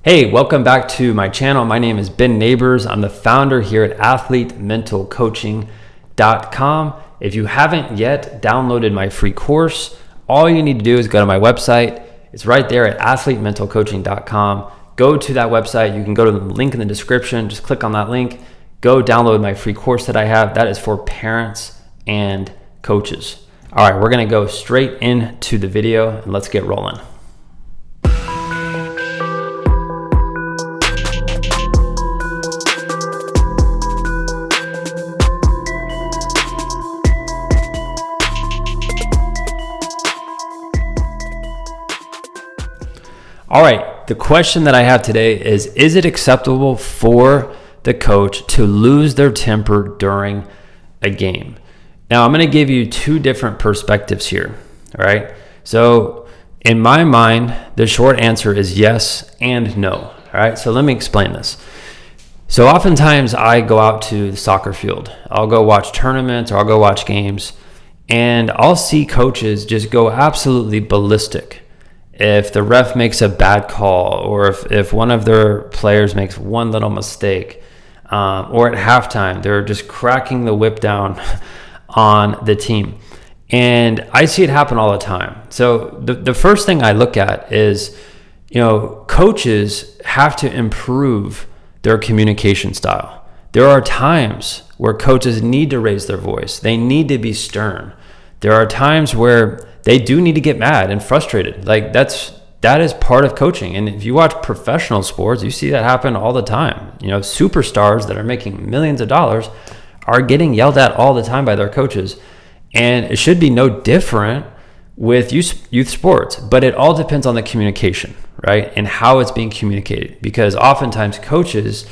Hey, welcome back to my channel. My name is Ben Neighbors. I'm the founder here at athletementalcoaching.com. If you haven't yet downloaded my free course, all you need to do is go to my website. It's right there at athletementalcoaching.com. Go to that website. You can go to the link in the description. Just click on that link. Go download my free course that I have. That is for parents and coaches. All right, we're going to go straight into the video and let's get rolling. All right, the question that I have today is it acceptable for the coach to lose their temper during a game? Now, I'm going to give you two different perspectives here, all right? So in my mind, the short answer is yes and no, all right? So let me explain this. So oftentimes I go out to the soccer field. I'll go watch tournaments or I'll go watch games, and I'll see coaches just go absolutely ballistic if the ref makes a bad call, or if one of their players makes one little mistake, or at halftime, they're just cracking the whip down on the team. And I see it happen all the time. So the first thing I look at is, coaches have to improve their communication style. There are times where coaches need to raise their voice. They need to be stern. There are times where they do need to get mad and frustrated. Like that is part of coaching. And if you watch professional sports, you see that happen all the time. Superstars that are making millions of dollars are getting yelled at all the time by their coaches. And it should be no different with youth sports, but it all depends on the communication, right? And how it's being communicated. Because oftentimes coaches,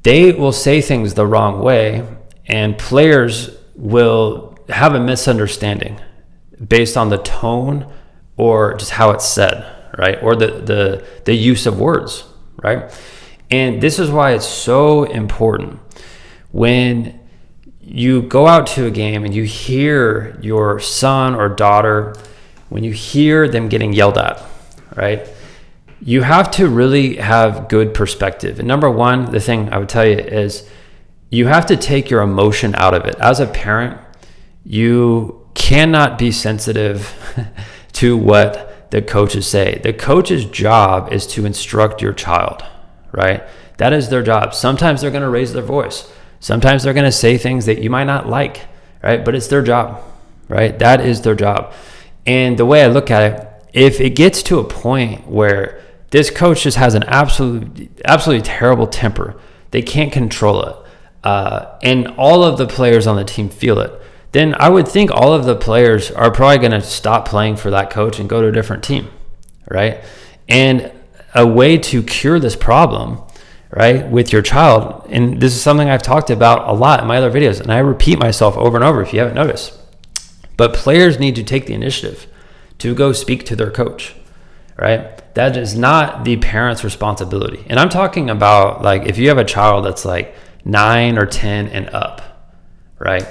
they will say things the wrong way, and players will have a misunderstanding based on the tone or just how it's said, right? Or the use of words, right? And this is why it's so important when you go out to a game and you hear your son or daughter, when you hear them getting yelled at, right? You have to really have good perspective. And number one, the thing I would tell you is you have to take your emotion out of it. As a parent, you cannot be sensitive to what the coaches say. The coach's job is to instruct your child, right? That is their job. Sometimes they're going to raise their voice. Sometimes they're going to say things that you might not like, right? But it's their job, right? That is their job. And the way I look at it, if it gets to a point where this coach just has an absolutely terrible temper, they can't control it, and all of the players on the team feel it, then I would think all of the players are probably going to stop playing for that coach and go to a different team, right? And a way to cure this problem, right, with your child, and this is something I've talked about a lot in my other videos, and I repeat myself over and over if you haven't noticed, but players need to take the initiative to go speak to their coach, right? That is not the parent's responsibility. And I'm talking about, like, if you have a child that's like 9 or 10 and up, right?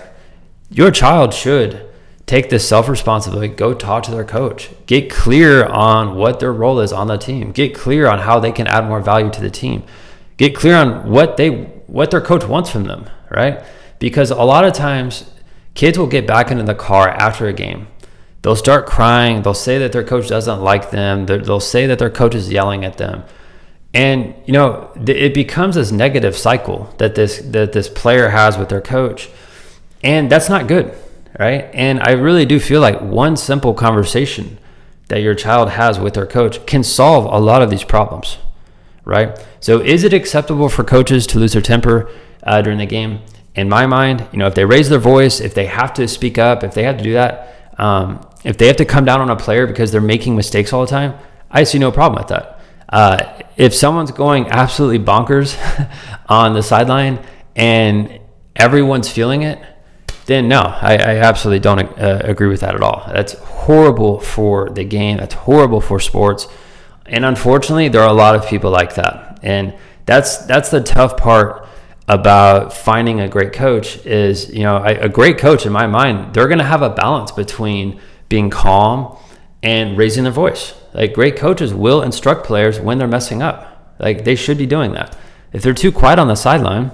Your child should take this self-responsibility, go talk to their coach, get clear on what their role is on the team, get clear on how they can add more value to the team, get clear on what their coach wants from them, right? Because a lot of times kids will get back into the car after a game. They'll start crying. They'll say that their coach doesn't like them. They'll say that their coach is yelling at them. And, it becomes this negative cycle that this player has with their coach. And that's not good, right? And I really do feel like one simple conversation that your child has with their coach can solve a lot of these problems, right? So is it acceptable for coaches to lose their temper during the game? In my mind, if they raise their voice, if they have to speak up, if they have to do that, if they have to come down on a player because they're making mistakes all the time, I see no problem with that. If someone's going absolutely bonkers on the sideline and everyone's feeling it, then no, I absolutely don't agree with that at all. That's horrible for the game. That's horrible for sports. And unfortunately, there are a lot of people like that. And that's the tough part about finding a great coach is, a great coach in my mind, they're going to have a balance between being calm and raising their voice. Like, great coaches will instruct players when they're messing up, Like, they should be doing that. If they're too quiet on the sideline,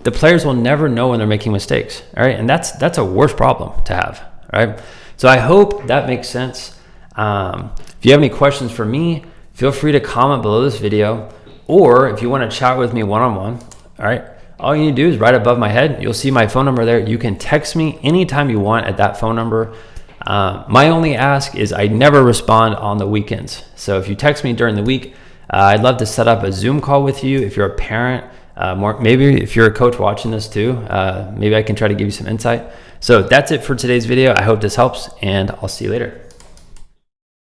the players will never know when they're making mistakes, all right? And that's a worse problem to have, all right? So I hope that makes sense. If you have any questions for me, feel free to comment below this video, or if you want to chat with me one-on-one, all right? All you need to do is right above my head, you'll see my phone number there. You can text me anytime you want at that phone number. My only ask is I never respond on the weekends. So if you text me during the week, I'd love to set up a Zoom call with you. If you're a parent, maybe if you're a coach watching this too, maybe I can try to give you some insight. So that's it for today's video. I hope this helps, and I'll see you later.